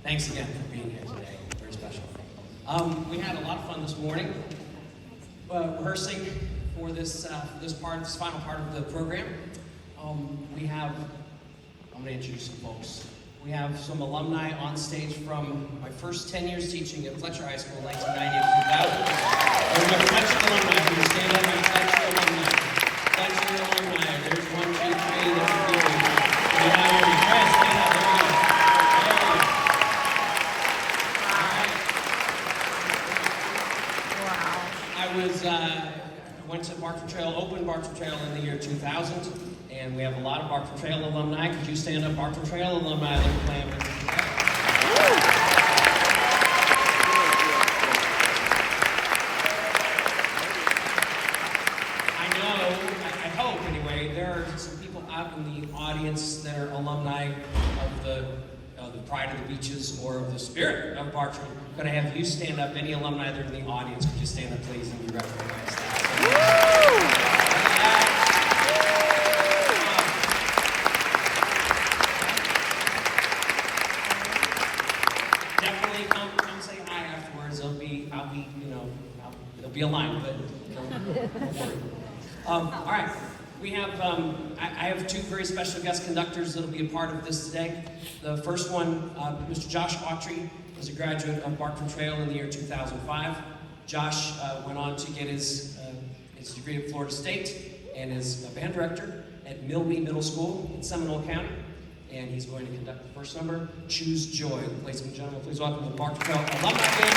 Thanks again for being here today. Very special. We had a lot of fun this morning rehearsing for this final part of the program. I'm going to introduce some folks. We have some alumni on stage from my first 10 years teaching at Fletcher High School in 1990 and 2000. We're Fletcher alumni. Can you stand up, my Fletcher alumni? Fletcher alumni. There's 1, 2, 3. There's a few. Stand up. There we go. I went to opened Bartram Trail in the year 2000, and we have a lot of Bartram Trail alumni. Could you stand up, Bartram Trail alumni? I hope anyway, there are some people out in the audience that are alumni of the Pride of the Beaches or of the Spirit of Bartram. I'm going to have you stand up. Any alumni that are in the audience, could you stand up, please, and be recognized? Definitely come say hi afterwards. It'll be a line, but don't worry. All right. We have, I have two very special guest conductors that will be a part of this today. The first one, Mr. Josh Autry, is a graduate of Bartram Trail in the year 2005. Josh went on to get his degree at Florida State and is a band director at Milby Middle School in Seminole County. And he's going to conduct the first number, Choose Joy. Ladies and gentlemen, please welcome the Bartram Trail Alumni Band.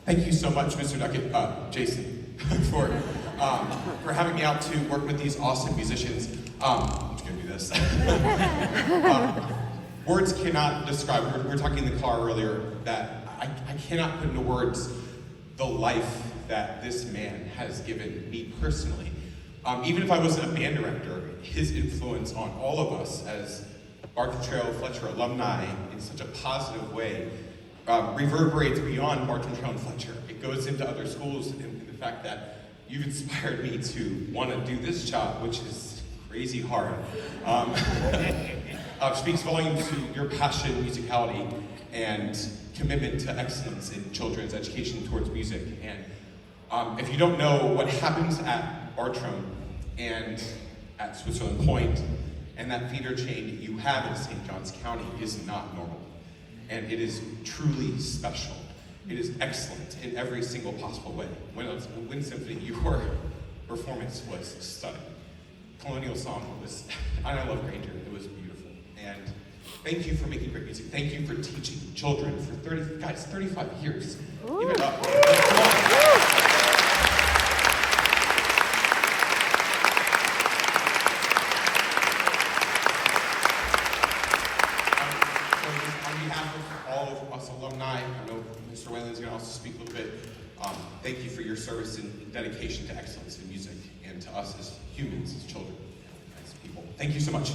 Thank you so much, Mr. Duckett, Jason, for having me out to work with these awesome musicians. I'm just gonna do this. Words cannot describe, we were talking in the car earlier, that I cannot put into words the life that this man has given me personally. Even if I wasn't a band director, his influence on all of us as Barton Trail Fletcher alumni in such a positive way reverberates beyond Barton Trail and Fletcher. It goes into other schools in the fact that you've inspired me to want to do this job, which is crazy hard. Speaks volumes to your passion, musicality, and commitment to excellence in children's education towards music. And if you don't know what happens at Bartram and at Switzerland Point, and that feeder chain that you have in St. Johns County is not normal. And it is truly special. It is excellent in every single possible way. Wind Symphony, your performance was stunning. Colonial Song was, and I love Granger, it was beautiful. And thank you for making great music. Thank you for teaching children for 35 years. Give it up. Alumni, I know Mr. Whalen's going to also speak a little bit. Thank you for your service and dedication to excellence in music and to us as humans, as children, as people. Thank you so much.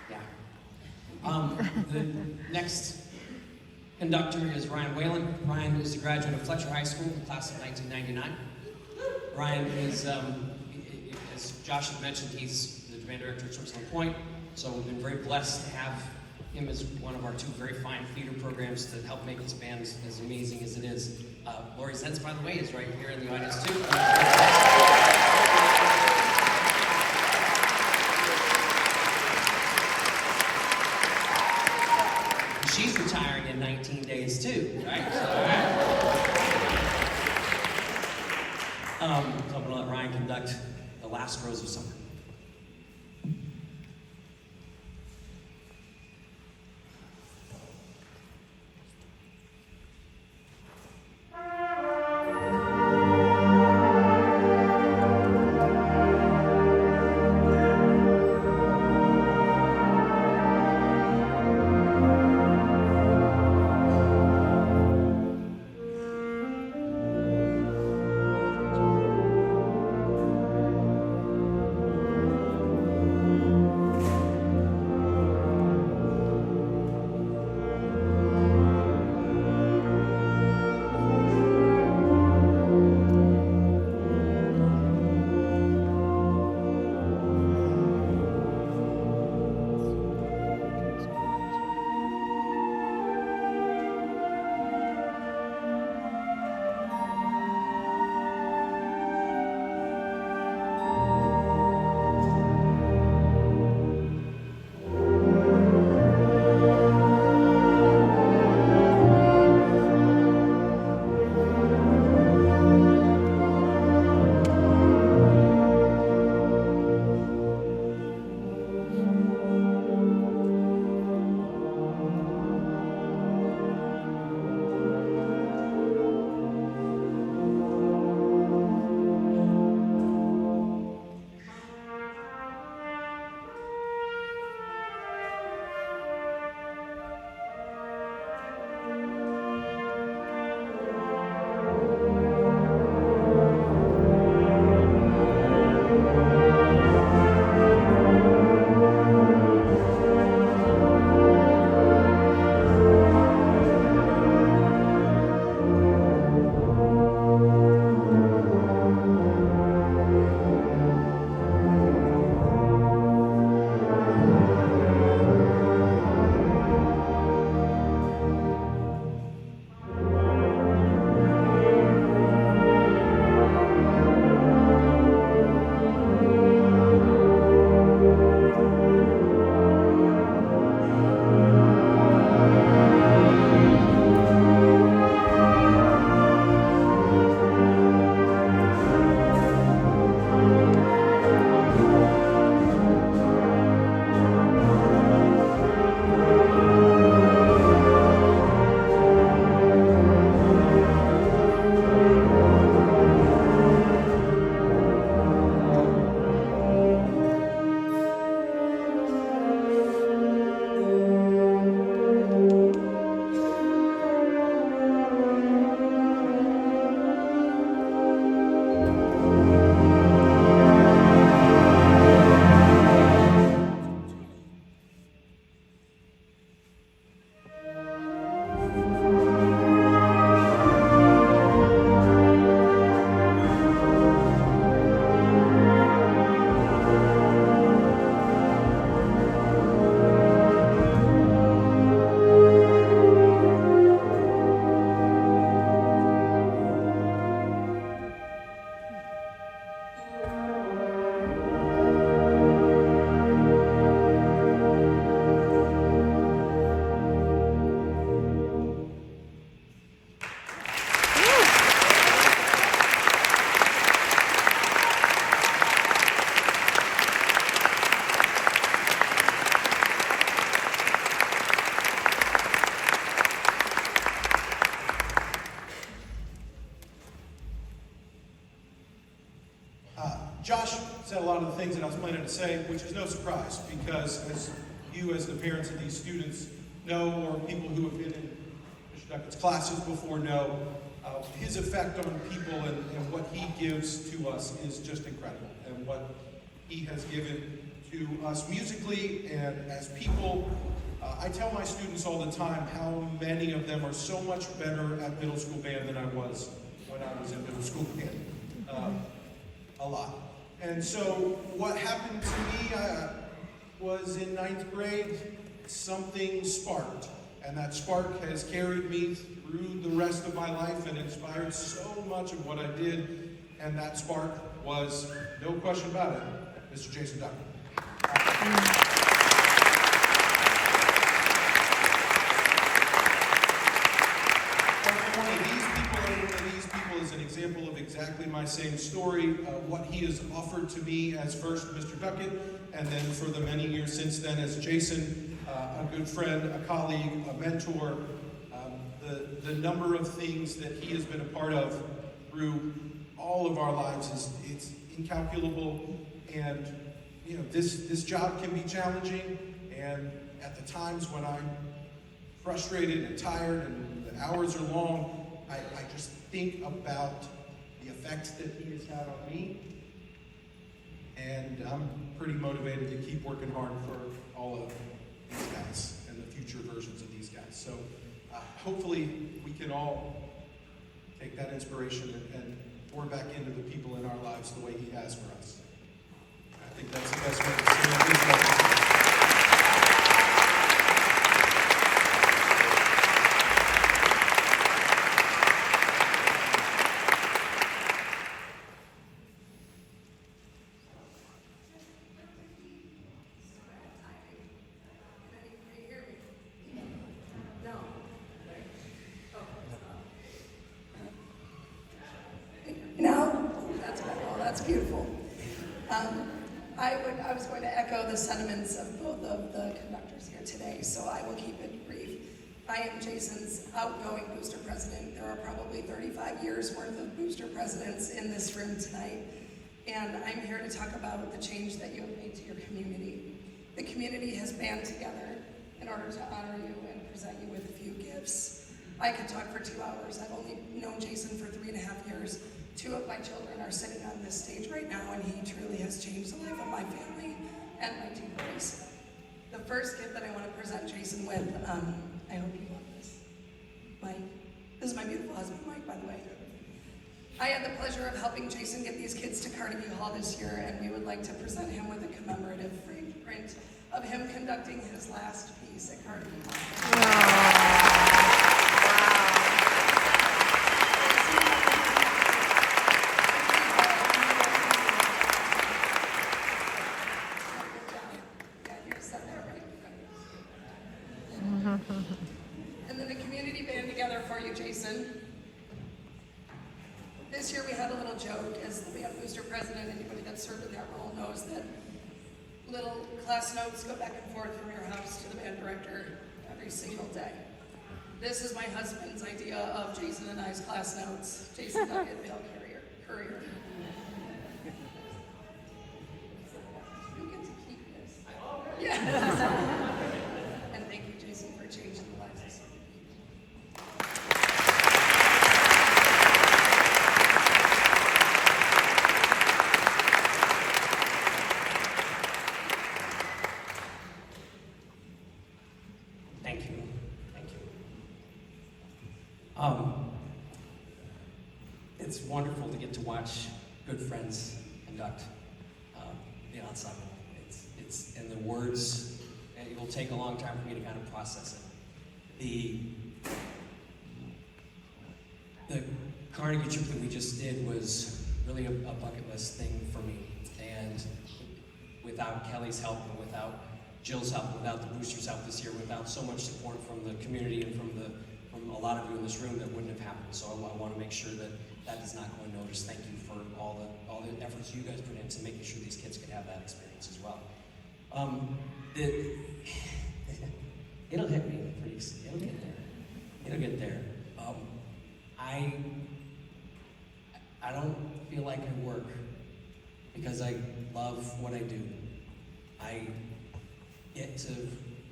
Yeah. The next conductor is Ryan Whalen. Ryan is a graduate of Fletcher High School, class of 1999. Ryan is, as Josh had mentioned, he's the band director at Switzerland Point, so we've been very blessed to have him as one of our two very fine feeder programs that help make this band as amazing as it is. Lori Zentz, by the way, is right here in the audience too. She's retiring in 19 days too, right? So I'm going to let Ryan conduct the last Rose of Summer. Josh said a lot of the things that I was planning to say, which is no surprise, because as you, as the parents of these students know, or people who have been in Mr. Duckett's classes before know, his effect on people and what he gives to us is just incredible. And what he has given to us musically and as people. I tell my students all the time how many of them are so much better at middle school band than I was when I was in middle school band. A lot. And so what happened to me was in 9th grade, something sparked. And that spark has carried me through the rest of my life and inspired so much of what I did. And that spark was, no question about it, Mr. Jason Duckett. These people is an example of exactly my same story. What he has offered to me as first Mr. Duckett, and then for the many years since then as Jason, a good friend, a colleague, a mentor. The number of things that he has been a part of through all of our lives it's incalculable. And you know, this job can be challenging, and at the times when I'm frustrated and tired and the hours are long, I just think about the effects that he has had on me, and I'm pretty motivated to keep working hard for all of these guys and the future versions of these guys. So hopefully we can all take that inspiration and pour back into the people in our lives the way he has for us. I think that's the best way to say it. Beautiful. I was going to echo the sentiments of both of the conductors here today, so I will keep it brief. I am Jason's outgoing booster president. There are probably 35 years worth of booster presidents in this room tonight, and I'm here to talk about the change that you have made to your community. The community has band together in order to honor you and present you with a few gifts. I could talk for 2 hours. I've only known Jason for 3.5 years. 2 of my children are sitting on this stage right now, and he truly has changed the life of my family and my 2 boys. The first gift that I want to present Jason with, I hope you love this. Mike. This is my beautiful husband, Mike, by the way. I had the pleasure of helping Jason get these kids to Carnegie Hall this year, and we would like to present him with a commemorative framed print of him conducting his last piece at Carnegie Hall. Wow. And then the community band together for you, Jason. This year we had a little joke. As the band booster president, anybody that served in that role knows that little class notes go back and forth from your house to the band director every single day. This is my husband's idea of Jason and I's class notes. Jason Duckett, mail courier. You get to keep this. Yeah. And thank you, Jason, for changing the lives of some people. Thank you. It's wonderful to get to watch good friends conduct the ensemble. It's in the words, and it will take a long time for me to kind of process it. The Carnegie trip that we just did was really a bucket list thing for me, and without Kelly's help and without Jill's help, without the boosters' help this year, without so much support from the community and from a lot of you in this room, that wouldn't have happened. So I want to make sure that does not go unnoticed. Thank you for all the efforts you guys put into making sure these kids could have that experience as well. It'll hit me pretty soon. It'll get there. I don't feel like I work because I love what I do. I get to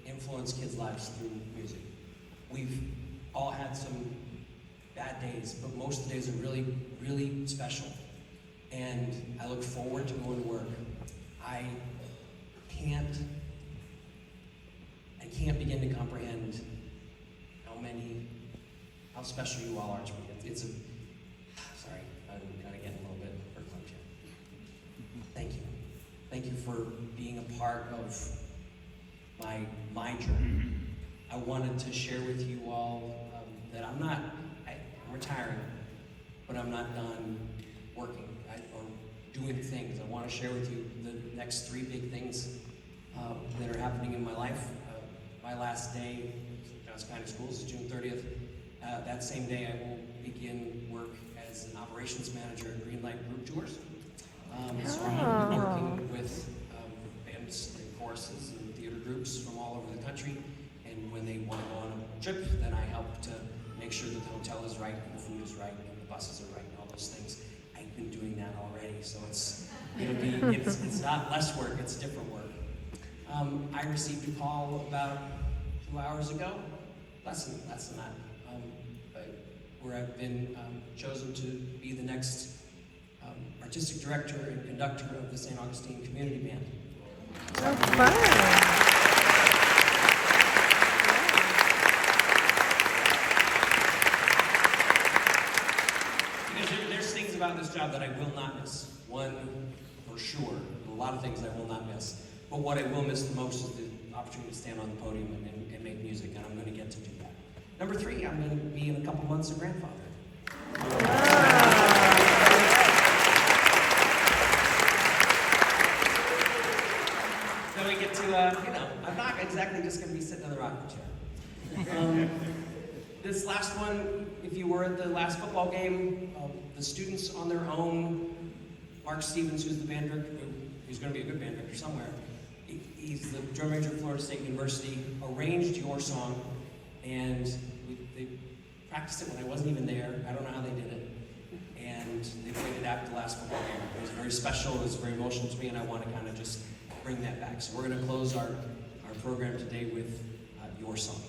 influence kids' lives through music. We've all had some bad days, but most of the days are really, really special. And I look forward to going to work. I can't begin to comprehend how special you all are to me. Sorry, I'm kind of getting a little bit verklempt here. Thank you. Thank you for being a part of my journey. I wanted to share with you all that I'm retiring, but I'm not done working or doing things. I want to share with you the next 3 big things that are happening in my life. My last day at Johnson County Schools is June 30th. That same day, I will begin work as an operations manager at Greenlight Group Tours. So I'm going to be working with bands and choruses and theater groups from all over the country. And when they want to go on a trip, then I help to make sure that the hotel is right, and the food is right, and the buses are right, and all those things. I've been doing that already, so it's not less work, it's different work. I received a call about 2 hours ago, less than that, where I've been chosen to be the next artistic director and conductor of the St. Augustine Community Band. So fun. There's things about this job that I will not miss. One, for sure, a lot of things I will not miss. But what I will miss the most is the opportunity to stand on the podium and make music, and I'm going to get to do that. Number 3, I'm going to be in a couple months a grandfather. Then we get to, I'm not exactly just going to be sitting in the rocking chair. This last one, if you were at the last football game, the students on their own, Mark Stevens, who's the band director, who's going to be a good band director somewhere, he's the drum major at Florida State University, arranged your song, and they practiced it when I wasn't even there. I don't know how they did it. And they played it after the last football game. It was very special, it was very emotional to me, and I want to kind of just bring that back. So we're going to close our program today with your song.